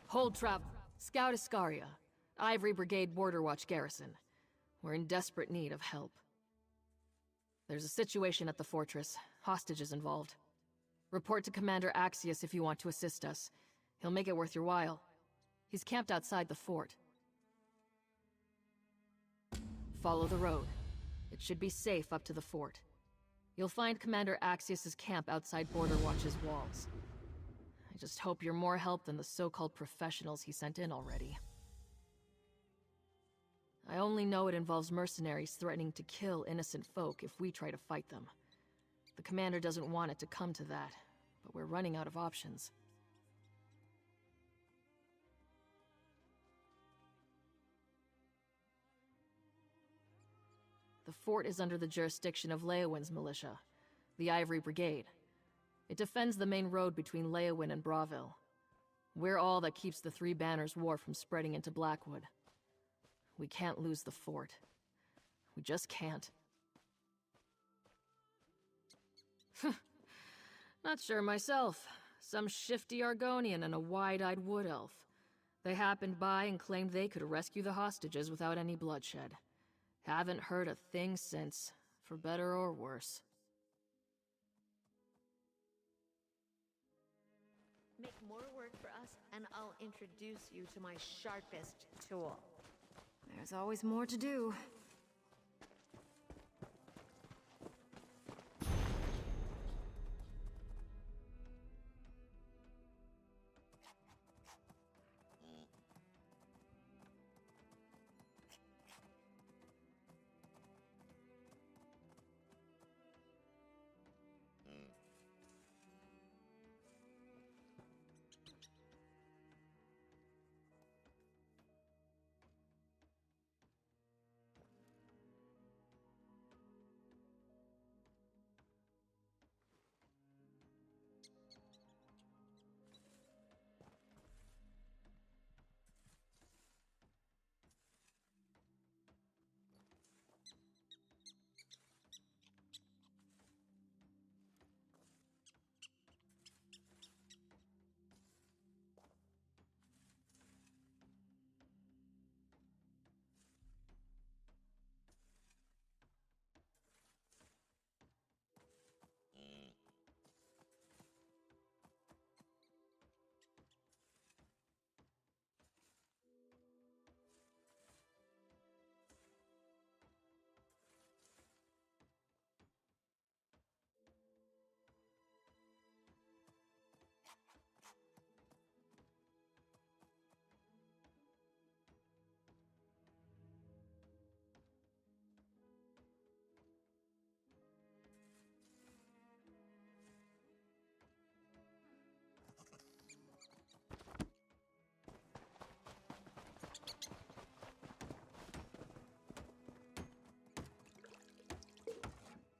Hold trap. Scout Iscaria. Ivory Brigade Border Watch Garrison. We're in desperate need of help. There's a situation at the fortress. Hostages involved. Report to Commander Axius if you want to assist us. He'll make it worth your while. He's camped outside the fort. Follow the road. It should be safe up to the fort. You'll find Commander Axius's camp outside Border Watch's walls. I just hope you're more help than the so-called professionals he sent in already. I only know it involves mercenaries threatening to kill innocent folk if we try to fight them. The commander doesn't want it to come to that, but we're running out of options. The fort is under the jurisdiction of Leowin's militia, the Ivory Brigade. It defends the main road between Leowin and Bravil. We're all that keeps the Three Banners War from spreading into Blackwood. We can't lose the fort. We just can't. Not sure myself. Some shifty Argonian and a wide-eyed wood elf. They happened by and claimed they could rescue the hostages without any bloodshed. Haven't heard a thing since, for better or worse. Make more work for us, and I'll introduce you to my sharpest tool. There's always more to do.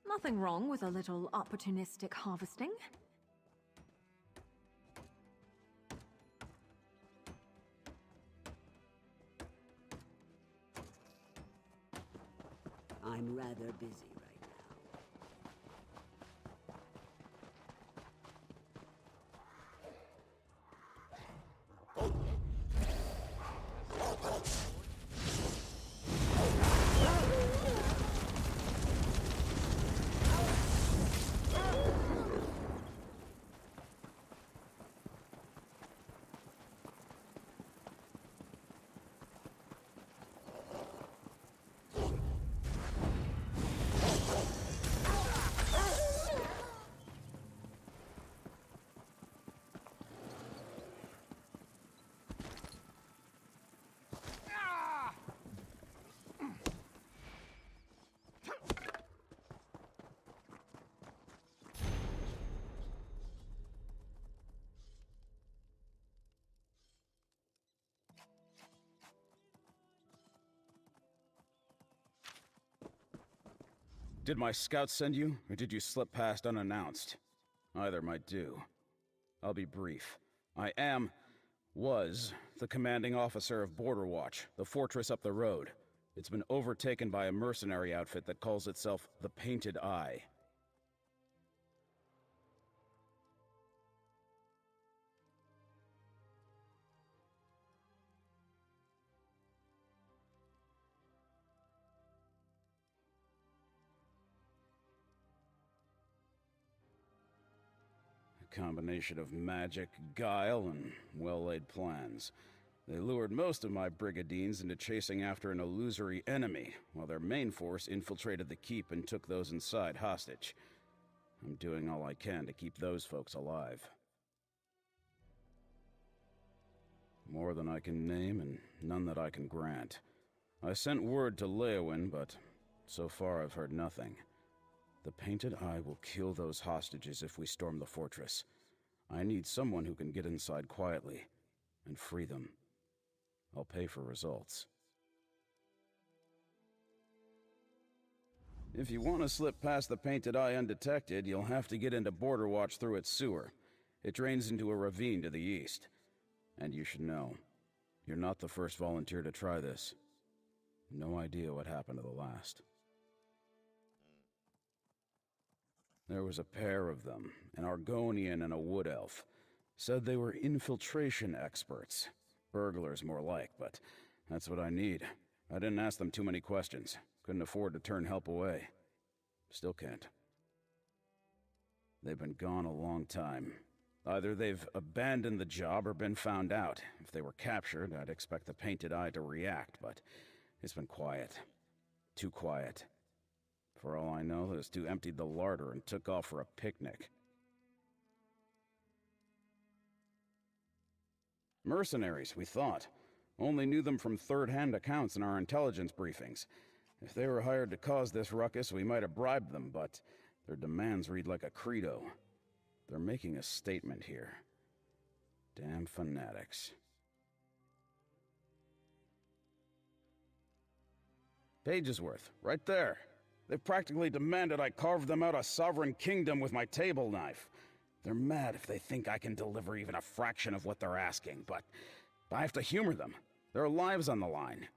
Nothing wrong with a little opportunistic harvesting. I'm rather busy right now. Did my scouts send you, or did you slip past unannounced? Either might do. I'll be brief. I was the commanding officer of Border Watch, the fortress up the road. It's been overtaken by a mercenary outfit that calls itself the Painted Eye. combination of magic, guile, and well-laid plans. They lured most of my brigadines into chasing after an illusory enemy, while their main force infiltrated the keep and took those inside hostage. I'm doing all I can to keep those folks alive. More than I can name, and none that I can grant. I sent word to Leowyn, but so far I've heard nothing. The Painted Eye will kill those hostages if we storm the fortress. I need someone who can get inside quietly and free them. I'll pay for results. If you want to slip past the Painted Eye undetected, you'll have to get into Border Watch through its sewer. It drains into a ravine to the east. And you should know, you're not the first volunteer to try this. No idea what happened to the last. There was a pair of them, an Argonian and a Wood Elf. Said they were infiltration experts. Burglars more like, but that's what I need. I didn't ask them too many questions. Couldn't afford to turn help away. Still can't. They've been gone a long time. Either they've abandoned the job or been found out. If they were captured, I'd expect the Painted Eye to react, but it's been quiet. Too quiet. For all I know, those two emptied the larder and took off for a picnic. Mercenaries, we thought. Only knew them from third-hand accounts in our intelligence briefings. If they were hired to cause this ruckus, we might have bribed them, but their demands read like a credo. They're making a statement here. Damn fanatics. Pages worth, right there. They've practically demanded I carve them out a sovereign kingdom with my table knife. They're mad if they think I can deliver even a fraction of what they're asking, but I have to humor them. Their lives on the line.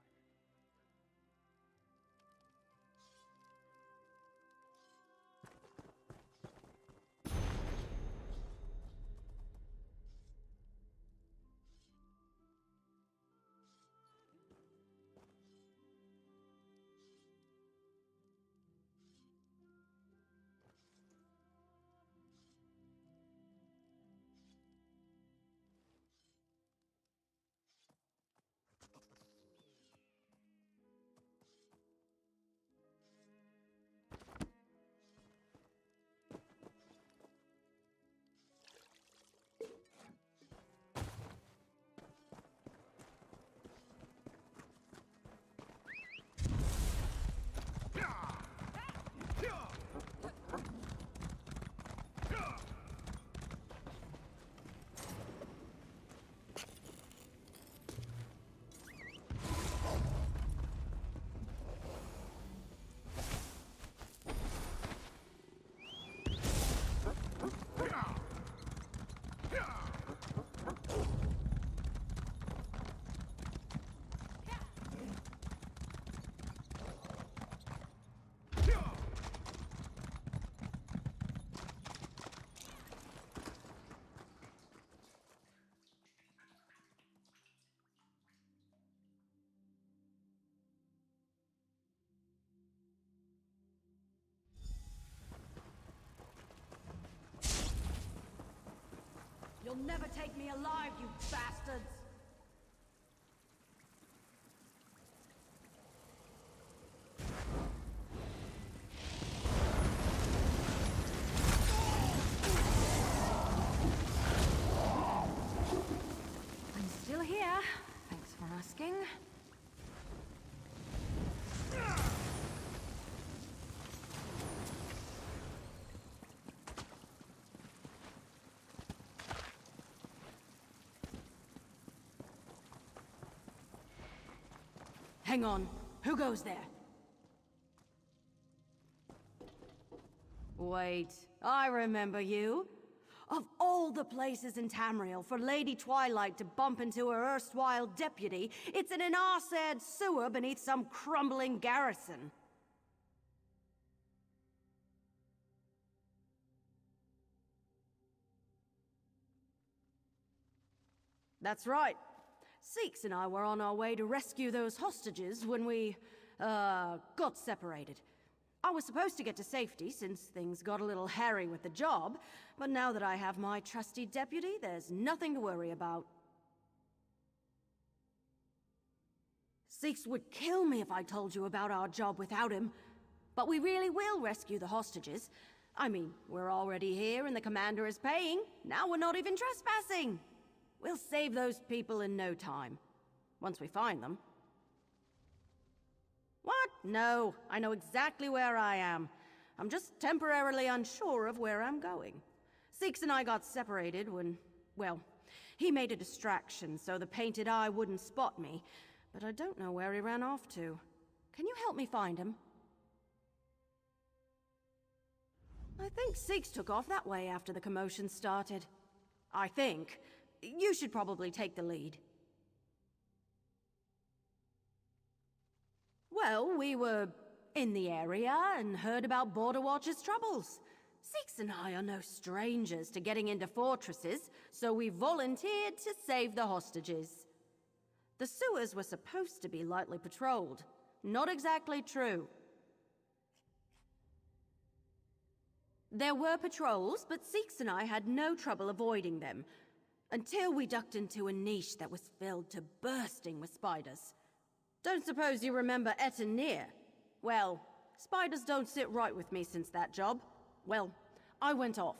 You'll never take me alive, you bastards! I'm still here. Thanks for asking. Hang on. Who goes there? Wait, I remember you. Of all the places in Tamriel for Lady Twilight to bump into her erstwhile deputy, it's in an arse-aired sewer beneath some crumbling garrison. That's right. Seeks and I were on our way to rescue those hostages when we, got separated. I was supposed to get to safety since things got a little hairy with the job, but now that I have my trusty deputy, there's nothing to worry about. Six would kill me if I told you about our job without him. But we really will rescue the hostages. I mean, we're already here and the commander is paying. Now we're not even trespassing. We'll save those people in no time. Once we find them. What? No, I know exactly where I am. I'm just temporarily unsure of where I'm going. Six and I got separated when, well, he made a distraction so the painted eye wouldn't spot me. But I don't know where he ran off to. Can you help me find him? I think Six took off that way after the commotion started. I think. You should probably take the lead. Well, we were in the area and heard about Border Watch's troubles. Six and I are no strangers to getting into fortresses, so we volunteered to save the hostages. The sewers were supposed to be lightly patrolled. Not exactly true. There were patrols, but Six and I had no trouble avoiding them, until we ducked into a niche that was filled to bursting with spiders. Don't suppose you remember Etten. Well, spiders don't sit right with me since that job. Well, I went off.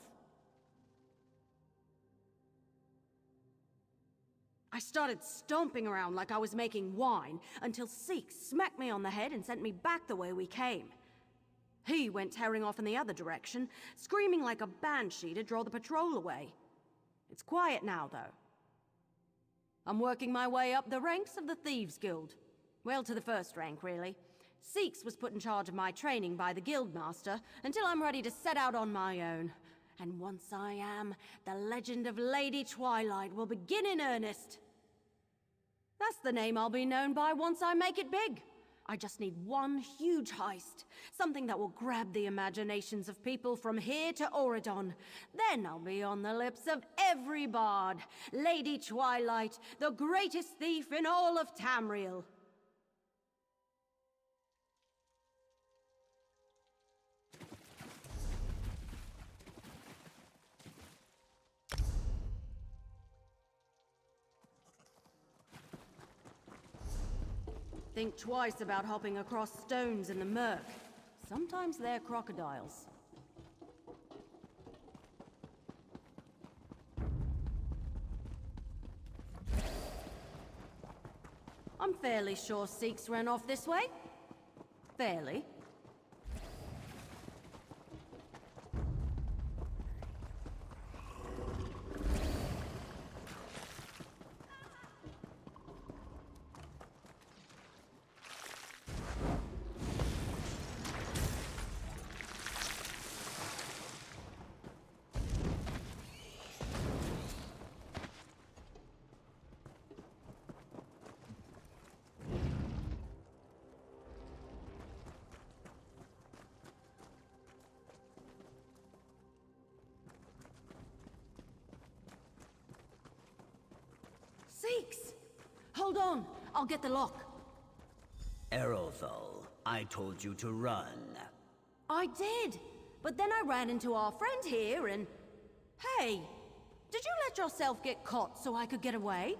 I started stomping around like I was making wine, until Six smacked me on the head and sent me back the way we came. He went tearing off in the other direction, screaming like a banshee to draw the patrol away. It's quiet now, though. I'm working my way up the ranks of the Thieves' Guild. Well, to the first rank, really. Six was put in charge of my training by the Guildmaster until I'm ready to set out on my own. And once I am, the legend of Lady Twilight will begin in earnest. That's the name I'll be known by once I make it big. I just need one huge heist, something that will grab the imaginations of people from here to Auridon. Then I'll be on the lips of every bard. Lady Twilight, the greatest thief in all of Tamriel. Think twice about hopping across stones in the murk. Sometimes they're crocodiles. I'm fairly sure Six ran off this way. Fairly. Six! Hold on, I'll get the lock. Erothal, I told you to run. I did, but then I ran into our friend here and... Hey, did you let yourself get caught so I could get away?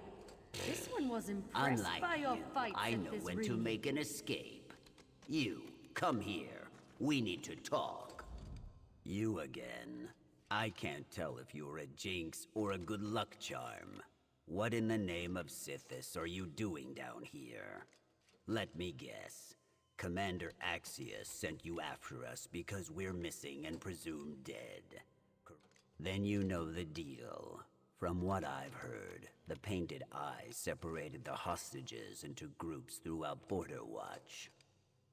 This one was impressed Unlike by your you, fights I at know this when to reunion. make an escape. You, come here. We need to talk. You again. I can't tell if you're a jinx or a good luck charm. What in the name of Sithis are you doing down here? Let me guess. Commander Axius sent you after us because we're missing and presumed dead. Then you know the deal. From what I've heard, the Painted Eye separated the hostages into groups throughout Border Watch.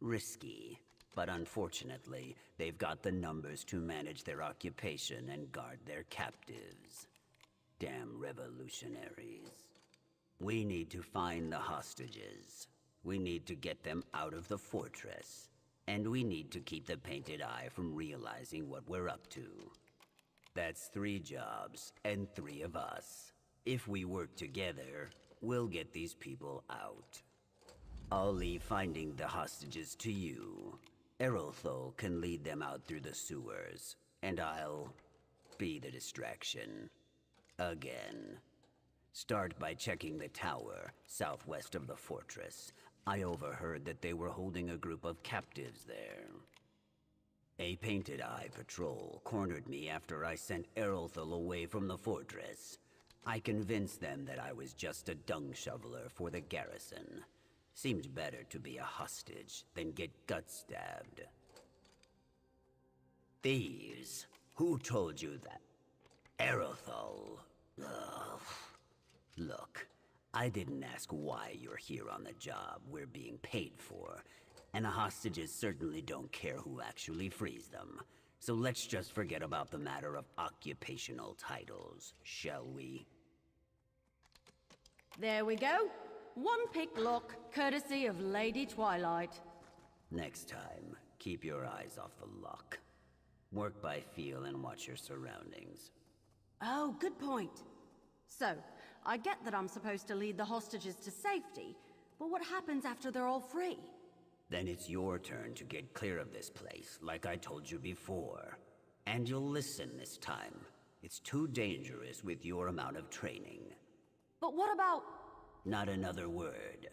Risky, but unfortunately, they've got the numbers to manage their occupation and guard their captives. Damn revolutionaries. We need to find the hostages. We need to get them out of the fortress. And we need to keep the Painted Eye from realizing what we're up to. That's 3 jobs, and 3 of us. If we work together, we'll get these people out. I'll leave finding the hostages to you. Errolthal can lead them out through the sewers, and I'll be the distraction. Again. Start by checking the tower, southwest of the fortress. I overheard that they were holding a group of captives there. A painted-eye patrol cornered me after I sent Errolthal away from the fortress. I convinced them that I was just a dung shoveler for the garrison. Seemed better to be a hostage than get gut-stabbed. Thieves? Who told you that? Errolthal. Ugh. Look, I didn't ask why you're here on the job we're being paid for, and the hostages certainly don't care who actually frees them. So let's just forget about the matter of occupational titles, shall we? There we go. One pick lock, courtesy of Lady Twilight. Next time, keep your eyes off the lock. Work by feel and watch your surroundings. Oh, good point. So, I get that I'm supposed to lead the hostages to safety, but what happens after they're all free? Then it's your turn to get clear of this place, like I told you before. And you'll listen this time. It's too dangerous with your amount of training. But what about... Not another word.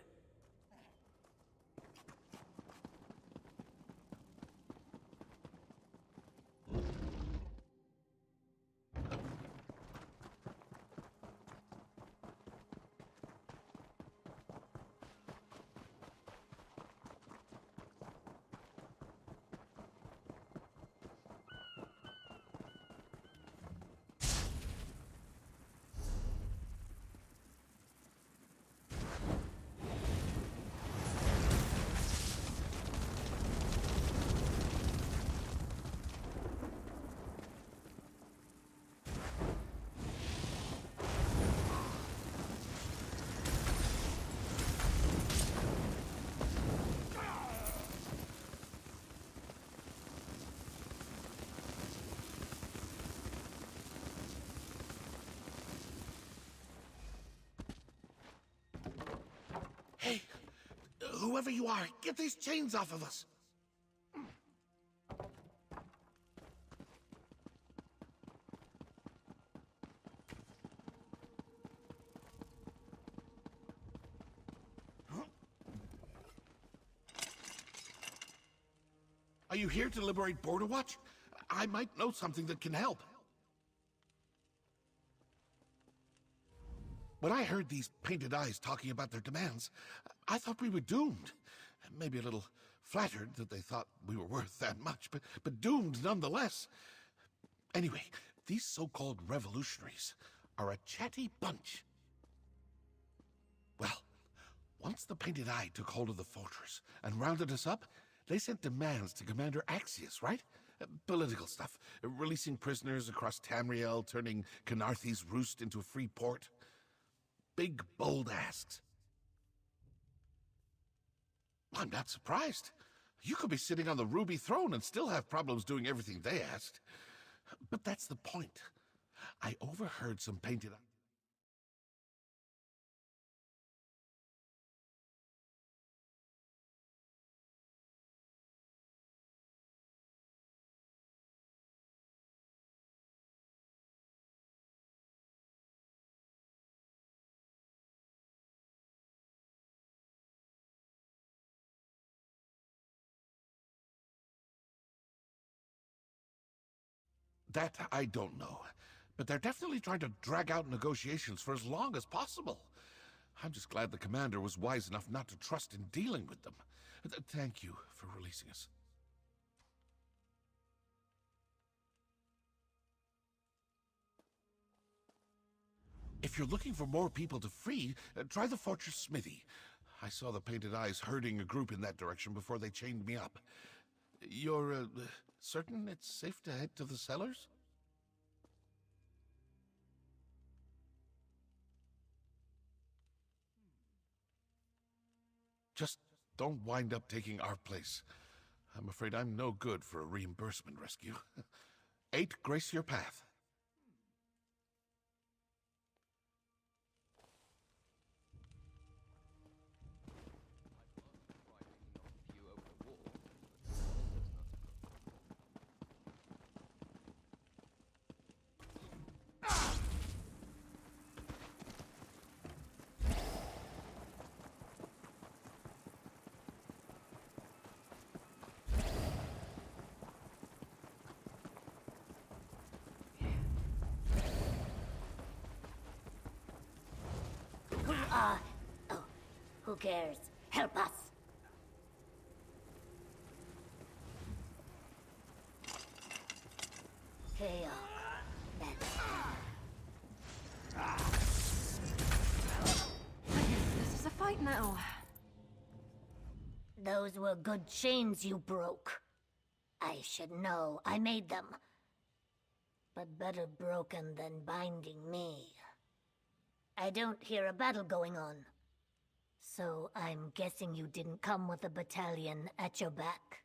Hey, whoever you are, get these chains off of us. Are you here to liberate Border Watch? I might know something that can help. When I heard these painted eyes talking about their demands, I thought we were doomed. Maybe a little flattered that they thought we were worth that much, but doomed nonetheless. Anyway, these so-called revolutionaries are a chatty bunch. Well, once the painted eye took hold of the fortress and rounded us up, they sent demands to Commander Axius, right? Political stuff. Releasing prisoners across Tamriel, turning Canarthy's roost into a free port. Big, bold asks. I'm not surprised. You could be sitting on the ruby throne and still have problems doing everything they asked. But that's the point. I overheard some painted... That I don't know. But they're definitely trying to drag out negotiations for as long as possible. I'm just glad the commander was wise enough not to trust in dealing with them. Thank you for releasing us. If you're looking for more people to free, try the fortress smithy. I saw the painted eyes herding a group in that direction before they chained me up. You're certain it's safe to head to the cellars? Just don't wind up taking our place. I'm afraid I'm no good for a reimbursement rescue. 8, grace your path. Who cares? Help us! Chaos. This is a fight now. Those were good chains you broke. I should know. I made them. But better broken than binding me. I don't hear a battle going on. So I'm guessing you didn't come with a battalion at your back.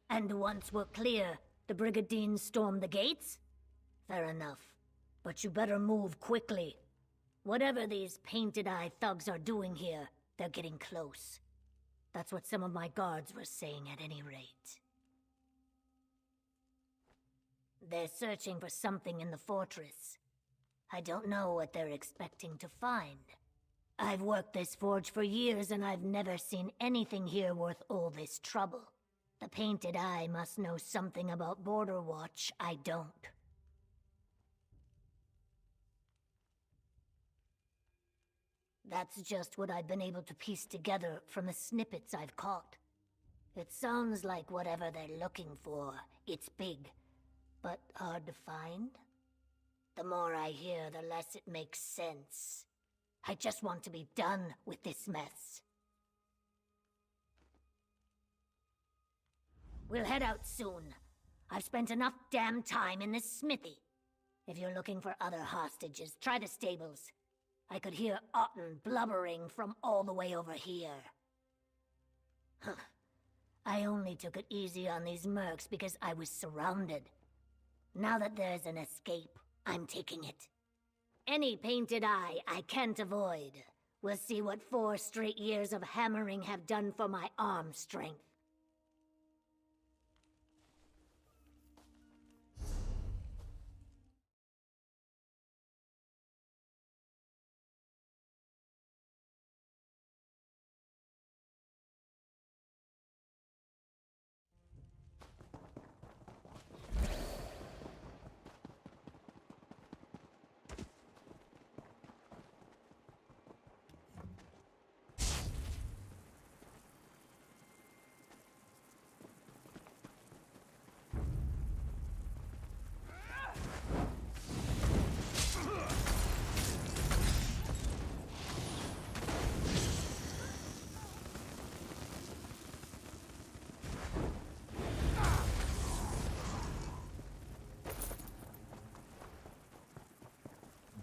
And once we're clear, the Brigadines storm the gates? Fair enough. But you better move quickly. Whatever these painted-eye thugs are doing here, they're getting close. That's what some of my guards were saying at any rate. They're searching for something in the fortress. I don't know what they're expecting to find. I've worked this forge for years and I've never seen anything here worth all this trouble. The Painted Eye must know something about Border Watch I don't. That's just what I've been able to piece together from the snippets I've caught. It sounds like whatever they're looking for, it's big, but hard to find. The more I hear, the less it makes sense. I just want to be done with this mess. We'll head out soon. I've spent enough damn time in this smithy. If you're looking for other hostages, try the stables. I could hear Otten blubbering from all the way over here. Huh. I only took it easy on these mercs because I was surrounded. Now that there's an escape, I'm taking it. Any Painted Eye I can't avoid. We'll see what 4 straight years of hammering have done for my arm strength.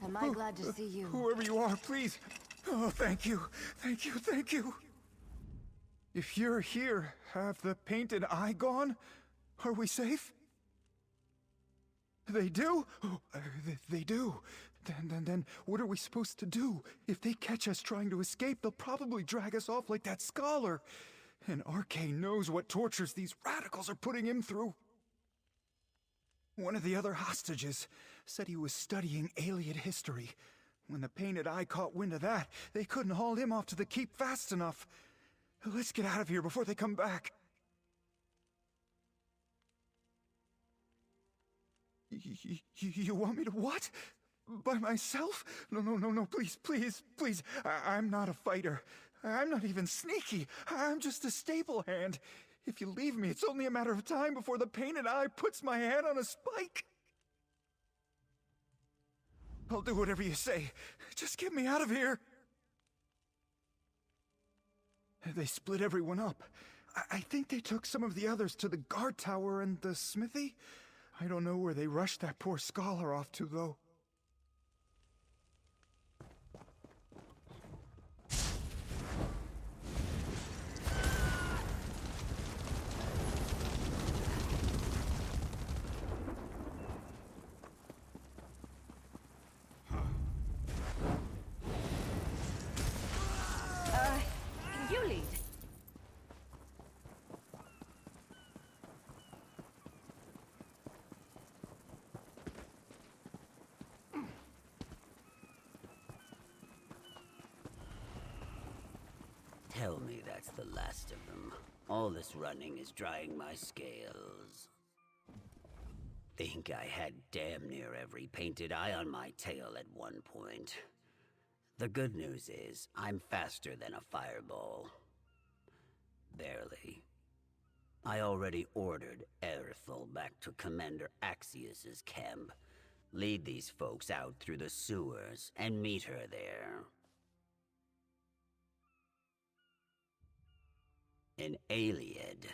Am I glad to see you? Whoever you are, please. Oh, thank you. Thank you, thank you. If you're here, have the Painted Eye gone? Are we safe? They do? Oh, they do. Then what are we supposed to do? If they catch us trying to escape, they'll probably drag us off like that scholar. And RK knows what tortures these radicals are putting him through. One of the other hostages said he was studying Aliad history. When the Painted Eye caught wind of that, they couldn't haul him off to the keep fast enough. Let's get out of here before they come back. You want me to what? By myself? No, please. I'm not a fighter. I'm not even sneaky. I'm just a staple hand. If you leave me, it's only a matter of time before the Painted Eye puts my head on a spike. I'll do whatever you say. Just get me out of here. They split everyone up. I think they took some of the others to the guard tower and the smithy. I don't know where they rushed that poor scholar off to, though. You lead. Tell me that's the last of them. All this running is drying my scales. Think I had damn near every Painted Eye on my tail at one point. The good news is, I'm faster than a fireball. Barely. I already ordered Erithel back to Commander Axius's camp. Lead these folks out through the sewers and meet her there. An Aliad.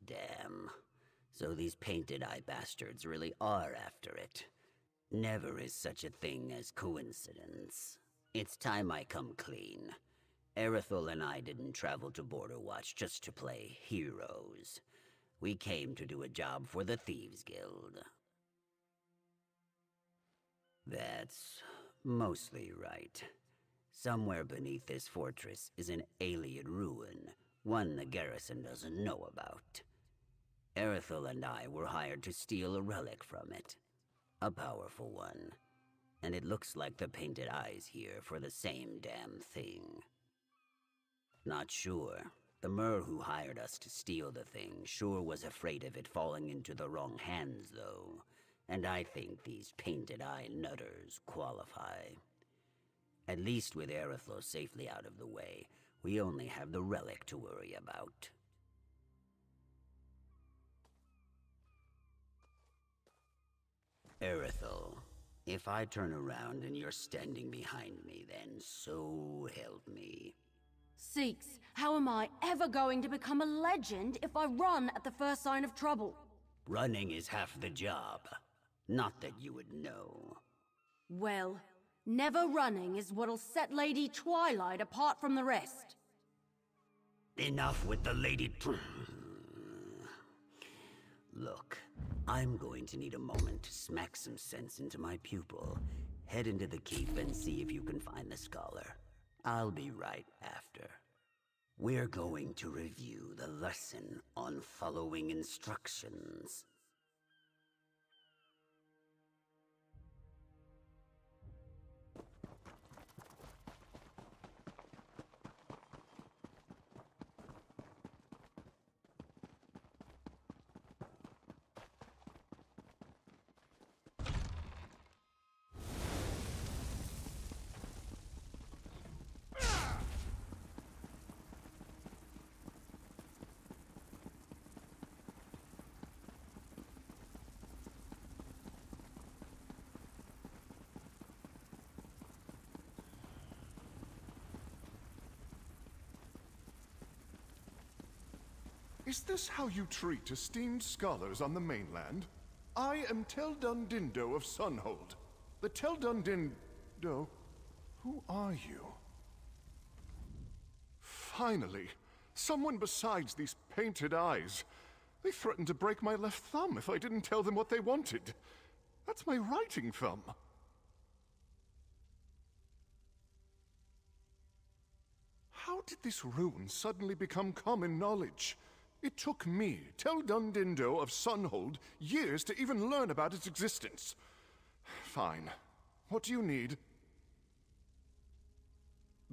Damn. So these painted-eye bastards really are after it. Never is such a thing as coincidence. It's time I come clean. Erithel and I didn't travel to Border Watch just to play heroes. We came to do a job for the Thieves Guild. That's mostly right. Somewhere beneath this fortress is an alien ruin, one the garrison doesn't know about. Erithel and I were hired to steal a relic from it. A powerful one. And it looks like the Painted Eye's here for the same damn thing. Not sure. The Mer who hired us to steal the thing sure was afraid of it falling into the wrong hands, though. And I think these Painted Eye nutters qualify. At least with Erithel safely out of the way, we only have the relic to worry about. Erithel, if I turn around and you're standing behind me, then so help me. Seeks, how am I ever going to become a legend if I run at the first sign of trouble? Running is half the job. Not that you would know. Well, never running is what'll set Lady Twilight apart from the rest. Enough with the Lady Look, I'm going to need a moment to smack some sense into my pupil. Head into the keep and see if you can find the scholar. I'll be right after. We're going to review the lesson on following instructions. Is this how you treat esteemed scholars on the mainland? I am Teldundindo of Sunhold. The Teldundindo... Who are you? Finally, someone besides these painted eyes. They threatened to break my left thumb if I didn't tell them what they wanted. That's my writing thumb. How did this rune suddenly become common knowledge? It took me, Teldundindo of Sunhold, years to even learn about its existence. Fine. What do you need?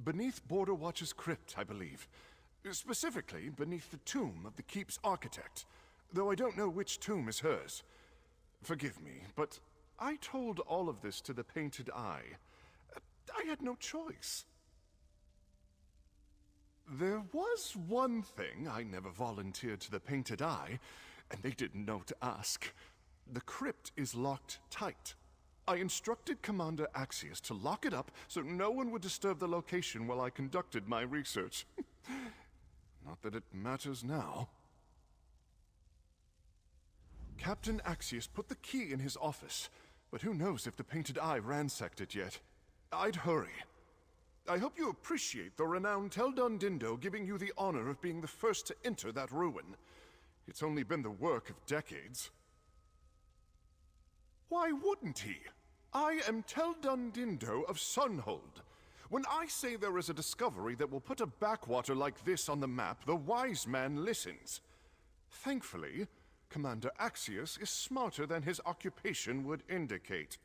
Beneath Border Watch's crypt, I believe. Specifically, beneath the tomb of the keep's architect. Though I don't know which tomb is hers. Forgive me, but I told all of this to the Painted Eye. I had no choice. There was one thing I never volunteered to the Painted Eye, and they didn't know to ask. The crypt is locked tight. I instructed Commander Axius to lock it up so no one would disturb the location while I conducted my research. Not that it matters now. Captain Axius put the key in his office, but who knows if the Painted Eye ransacked it yet. I'd hurry. I hope you appreciate the renowned Teldundindo giving you the honor of being the first to enter that ruin. It's only been the work of decades. Why wouldn't he? I am Teldundindo of Sunhold. When I say there is a discovery that will put a backwater like this on the map, the wise man listens. Thankfully, Commander Axius is smarter than his occupation would indicate.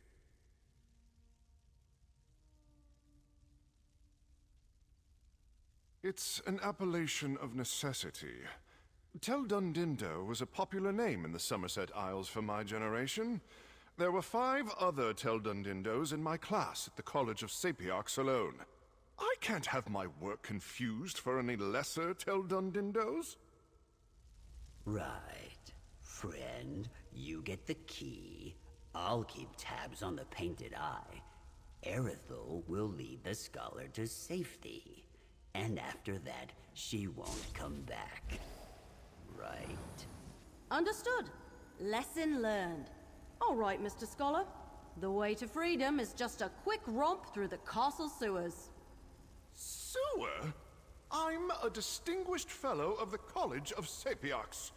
It's an appellation of necessity. Teldundindo was a popular name in the Somerset Isles for my generation. There were 5 other Teldundindos in my class at the College of Sapiox alone. I can't have my work confused for any lesser Teldundindos. Right. Friend, you get the key. I'll keep tabs on the painted eye. Erithel will lead the scholar to safety. And after that, she won't come back. Right? Understood. Lesson learned. All right, Mr. Scholar. The way to freedom is just a quick romp through the castle sewers. Sewer? I'm a distinguished fellow of the College of Sapiox.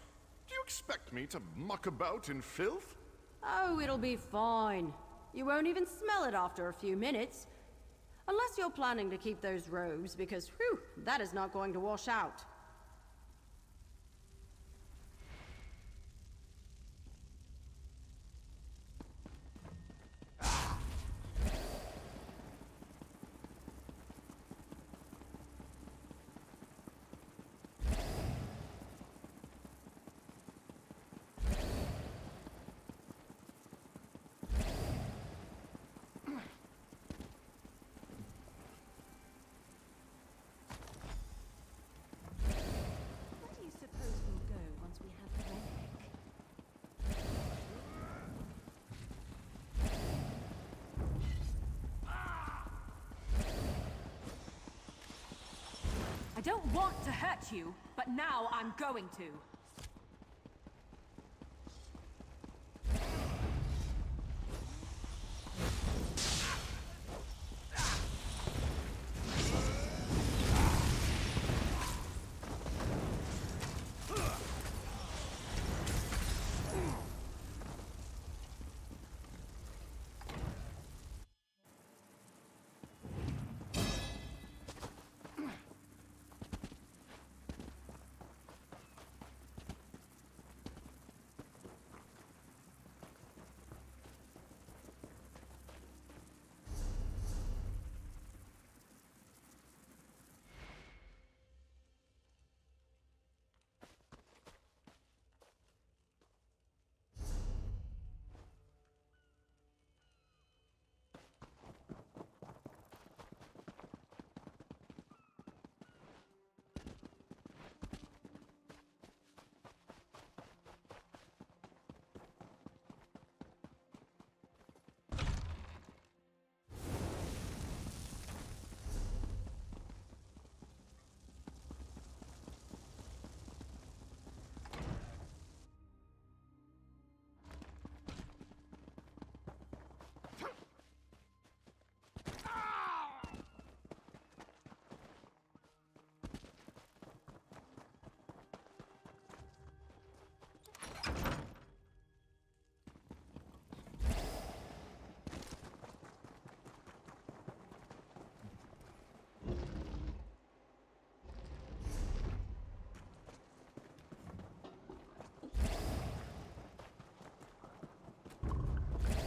Do you expect me to muck about in filth? Oh, it'll be fine. You won't even smell it after a few minutes. Unless you're planning to keep those robes, because, whew, that is not going to wash out. I don't want to hurt you, but now I'm going to.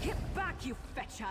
Get back, you fetcher!